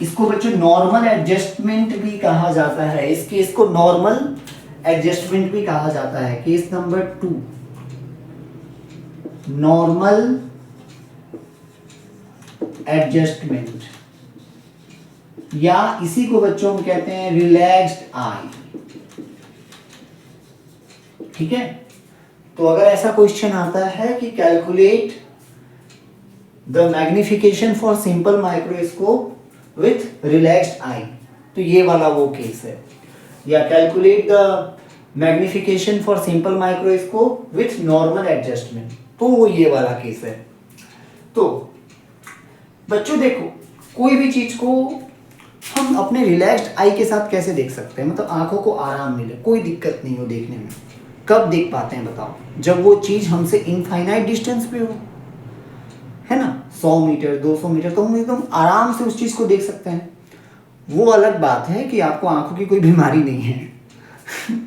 इसको बच्चों नॉर्मल एडजस्टमेंट भी कहा जाता है, इस केस को नॉर्मल एडजस्टमेंट भी कहा जाता है। केस नंबर 2 नॉर्मल एडजस्टमेंट, या इसी को बच्चों हम कहते हैं रिलैक्स्ड आई। ठीक है, तो अगर ऐसा क्वेश्चन आता है कि calculate the magnification for simple microscope with relaxed eye, तो ये वाला वो केस है। या calculate the magnification for simple microscope with normal adjustment, तो वो ये वाला केस है। तो बच्चों देखो, कोई भी चीज को हम अपने रिलैक्स्ड आई के साथ कैसे देख सकते हैं, मतलब आंखों को आराम मिले, कोई दिक्कत नहीं हो देखने में। कब देख पाते हैं बताओ? जब वो चीज हमसे इनफाइनाइट डिस्टेंस पे हो, है ना, 100 मीटर 200 मीटर, तो हम एकदम आराम से उस चीज को देख सकते हैं। वो अलग बात है कि आपको आंखों की कोई बीमारी नहीं है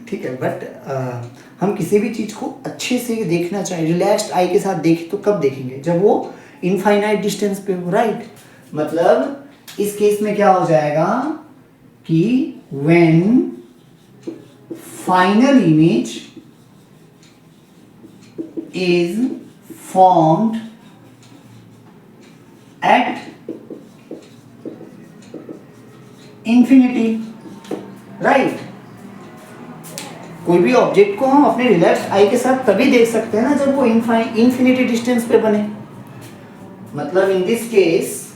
ठीक है, बट हम किसी भी चीज को अच्छे से देखना चाहिए, रिलैक्स्ड आई के साथ देखें। तो कब देखेंगे? जब वो इनफाइनाइट डिस्टेंस पे हो, राइट। मतलब इस केस में क्या हो जाएगा कि when final image is formed at infinity, right. कोई भी ऑब्जेक्ट को हम अपने रिलैक्स्ड आई के साथ तभी देख सकते हैं ना जब वो इंफिनिटी डिस्टेंस पे बने। मतलब in this case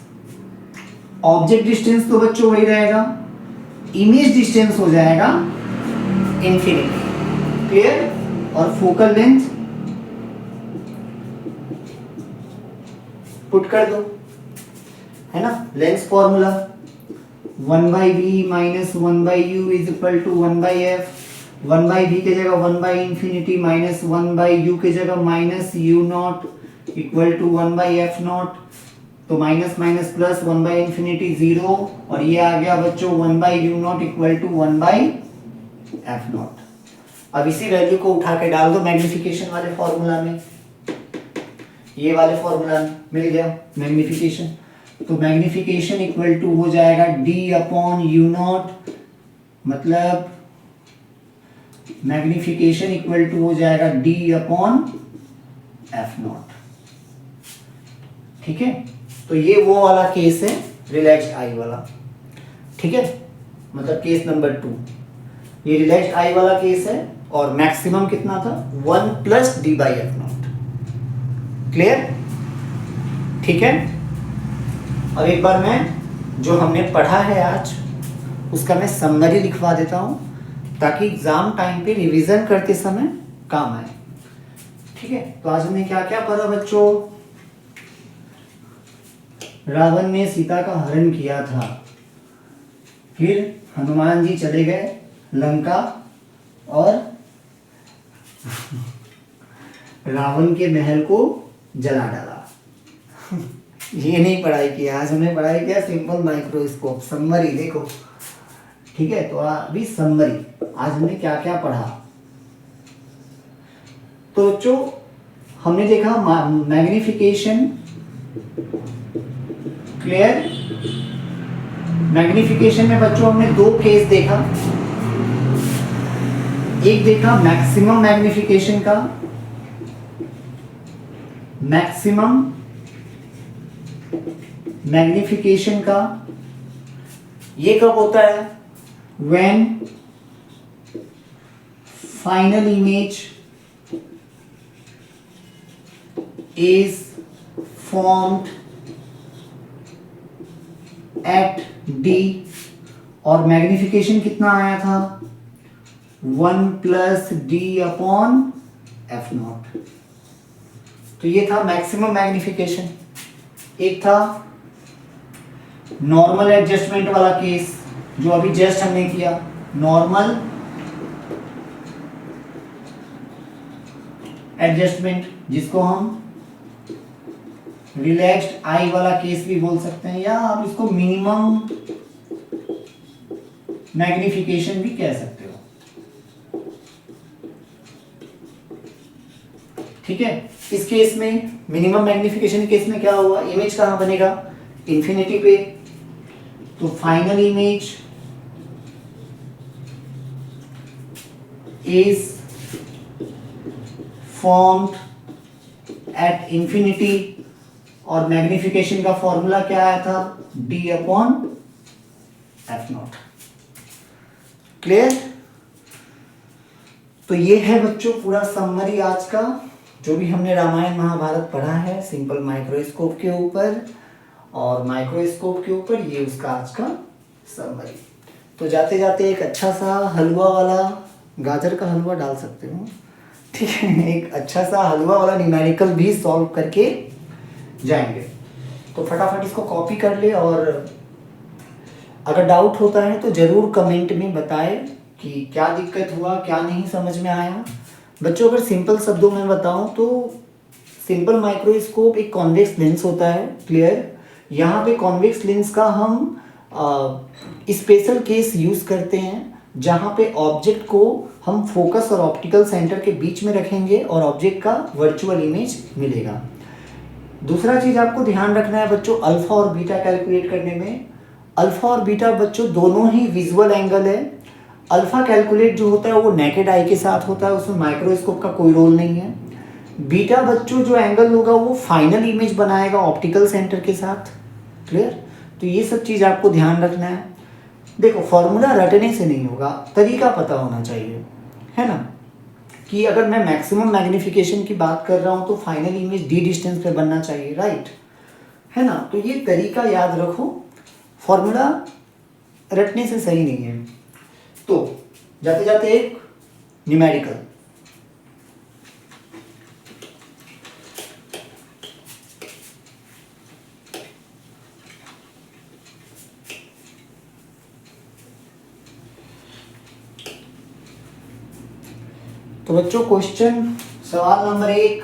object distance तो बच्चों वही रहेगा, इमेज डिस्टेंस हो जाएगा इंफिनिटी, क्लियर। और फोकल लेंथ पुट कर दो, है ना, lens formula 1/v minus 1/u is equal to 1/f। 1/v के जगह 1/इंफिनिटी माइनस 1/u के जगह minus u naught equal to 1/f naught. तो माइनस माइनस प्लस 1/इंफिनिटी 0, और ये आ गया बच्चों 1/u not equal to 1/f not. अब इसी वैल्यू को उठा के डाल दो मैग्निफिकेशन वाले फॉर्मूला में, ये वाले फॉर्मूला मिल गया मैग्निफिकेशन। तो मैग्निफिकेशन इक्वल टू हो जाएगा d/u नॉट, मतलब मैग्निफिकेशन इक्वल टू हो जाएगा d/f नॉट। ठीक है, तो ये वो वाला केस है रिलैक्स्ड आई वाला। ठीक है, मतलब केस नंबर 2 ये रिलैक्स्ड आई वाला केस है, और मैक्सिमम कितना था 1 + d/f नॉट। क्लियर? ठीक है, अब एक बार मैं जो हमने पढ़ा है आज उसका मैं समरी लिखवा देता हूं ताकि एग्जाम टाइम पे रिवीजन करते समय काम आए। ठीक है, तो आज हमने क्या क्या पढ़ा बच्चों? रावण ने सीता का हरण किया था, फिर हनुमान जी चले गए लंका और रावण के महल को जला डाला ये नहीं पढ़ाई किया आज हमने, पढ़ाई किया सिंपल माइक्रोस्कोप। समरी देखो, ठीक है, तो अभी समरी आज हमने क्या क्या पढ़ा। तो बच्चों हमने देखा मैग्निफिकेशन, क्लियर। मैग्निफिकेशन में बच्चों हमने 2 केस देखा, एक देखा मैक्सिमम मैग्निफिकेशन का, मैक्सिमम मैग्निफिकेशन का ये कब होता है? When final image is formed at d, और मैग्निफिकेशन कितना आया था 1 + d/f नॉट। तो ये था मैक्सिमम मैग्निफिकेशन। एक था नॉर्मल एडजस्टमेंट वाला केस जो अभी जस्ट हमने किया, नॉर्मल एडजस्टमेंट जिसको हम रिलैक्स्ड आई वाला केस भी बोल सकते हैं, या आप इसको मिनिमम मैग्निफिकेशन भी कह सकते हो। ठीक है, इस केस में मिनिमम मैग्निफिकेशन केस में क्या हुआ, इमेज कहां बनेगा इंफिनिटी पे, तो final image is formed at infinity, और मैग्निफिकेशन का फॉर्मूला क्या आया था, d upon f not. Clear? तो ये है बच्चों पूरा समरी आज का, जो भी हमने रामायण महाभारत पढ़ा है सिंपल माइक्रोस्कोप के ऊपर और माइक्रोस्कोप के ऊपर, ये उसका आज का समरी। तो जाते जाते एक अच्छा सा हलवा वाला, गाजर का हलवा डाल सकते हो, ठीक है, एक अच्छा सा हलवा वाला न्यूमेरिकल भी सॉल्व करके जाएंगे। तो फटाफट इसको कॉपी कर ले, और अगर डाउट होता है तो ज़रूर कमेंट में बताएं कि क्या दिक्कत हुआ, क्या नहीं समझ में आया। बच्चों अगर सिंपल शब्दों में बताऊं तो सिंपल माइक्रोस्कोप एक कॉन्वेक्स लेंस होता है। क्लियर? यहाँ पे कॉन्वेक्स लेंस का हम स्पेशल केस यूज़ करते हैं, जहाँ पे ऑब्जेक्ट को हम फोकस और ऑप्टिकल सेंटर के बीच में रखेंगे और ऑब्जेक्ट का वर्चुअल इमेज मिलेगा। दूसरा चीज़ आपको ध्यान रखना है बच्चों, अल्फा और बीटा कैलकुलेट करने में, अल्फा और बीटा बच्चों दोनों ही विजुअल एंगल है। अल्फा कैलकुलेट जो होता है वो नेकेड आई के साथ होता है, उसमें माइक्रोस्कोप का कोई रोल नहीं है। बीटा बच्चों जो एंगल होगा वो फाइनल इमेज बनाएगा ऑप्टिकल सेंटर के साथ। क्लियर? तो ये सब चीज़ आपको ध्यान रखना है। देखो फॉर्मूला रटने से नहीं होगा, तरीका पता होना चाहिए, है ना, कि अगर मैं मैक्सिमम मैग्निफिकेशन की बात कर रहा हूँ तो फाइनल इमेज डी डिस्टेंस पे बनना चाहिए, राइट, है ना। तो ये तरीका याद रखो, फॉर्मूला रटने से सही नहीं है। तो जाते जाते एक न्यूमेरिकल, तो बच्चों क्वेश्चन सवाल number 1,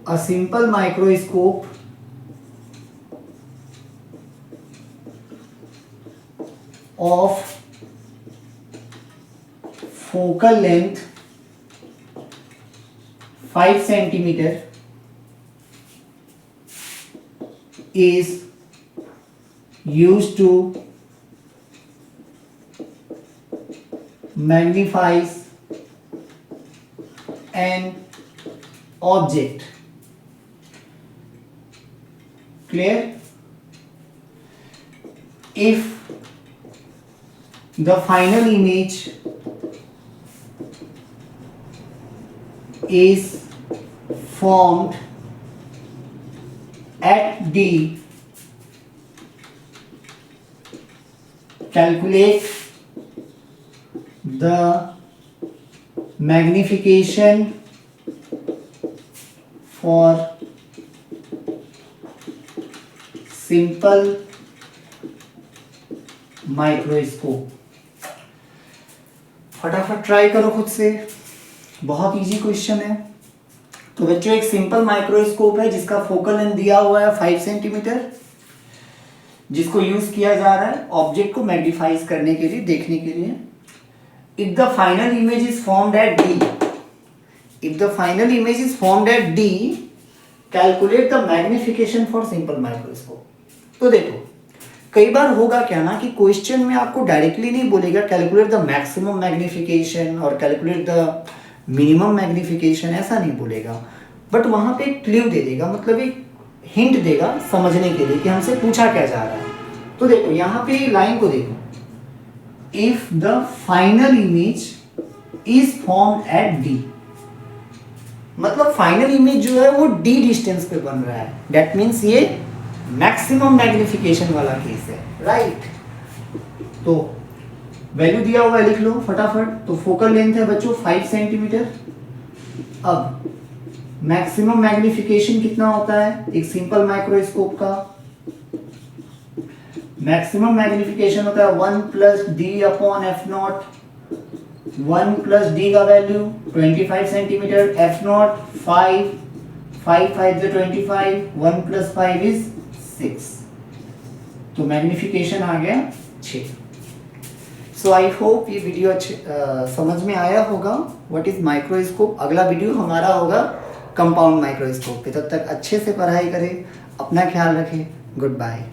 a simple microscope of focal length 5 centimeter is used to magnifies an object. Clear? If the final image is formed at D, calculate the magnification for simple microscope. फटाफट try करो खुद से, बहुत easy question है। तो बच्चों एक simple microscope है जिसका फोकल लेंथ दिया हुआ है 5 सेंटीमीटर, जिसको यूज किया जा रहा है ऑब्जेक्ट को मैग्नीफाइज करने के लिए, देखने के लिए। If the final image is formed at D, if the final image is formed at D, calculate the magnification for simple microscope. तो देखो कई बार होगा क्या ना कि क्वेश्चन में आपको डायरेक्टली नहीं बोलेगा कैलकुलेट द मैक्सिमम मैग्निफिकेशन और कैलकुलेट द मिनिमम मैग्निफिकेशन, ऐसा नहीं बोलेगा, बट वहां पे एक क्लू दे देगा, मतलब एक हिंट देगा समझने के लिए कि हमसे पूछा क्या जा रहा है। तो देखो यहाँ पे लाइन को देखो, if the final image is formed at D, मतलब फाइनल इमेज जो है वो डी डिस्टेंस पे बन रहा है, दैट मीन्स ये मैक्सिमम मैग्निफिकेशन वाला केस है, राइट। तो वैल्यू दिया हुआ है, लिख लो फटाफट। तो फोकल लेंथ है बच्चों 5 सेंटीमीटर। अब मैक्सिमम मैग्निफिकेशन कितना होता है एक सिंपल माइक्रोस्कोप का? मैक्सिमम मैग्निफिकेशन होता है 1 plus d upon f not. 1 plus d का value 25 centimetre, f not 5, 5 5 25, 1 plus 5 is 6, तो मैग्निफिकेशन आ गया 6। सो आई होप ये वीडियो अच्छे समझ में आया होगा व्हाट इज माइक्रोस्कोप। अगला वीडियो हमारा होगा कंपाउंड माइक्रोस्कोप पे। तब तक अच्छे से पढ़ाई करें, अपना ख्याल रखें, गुड बाय।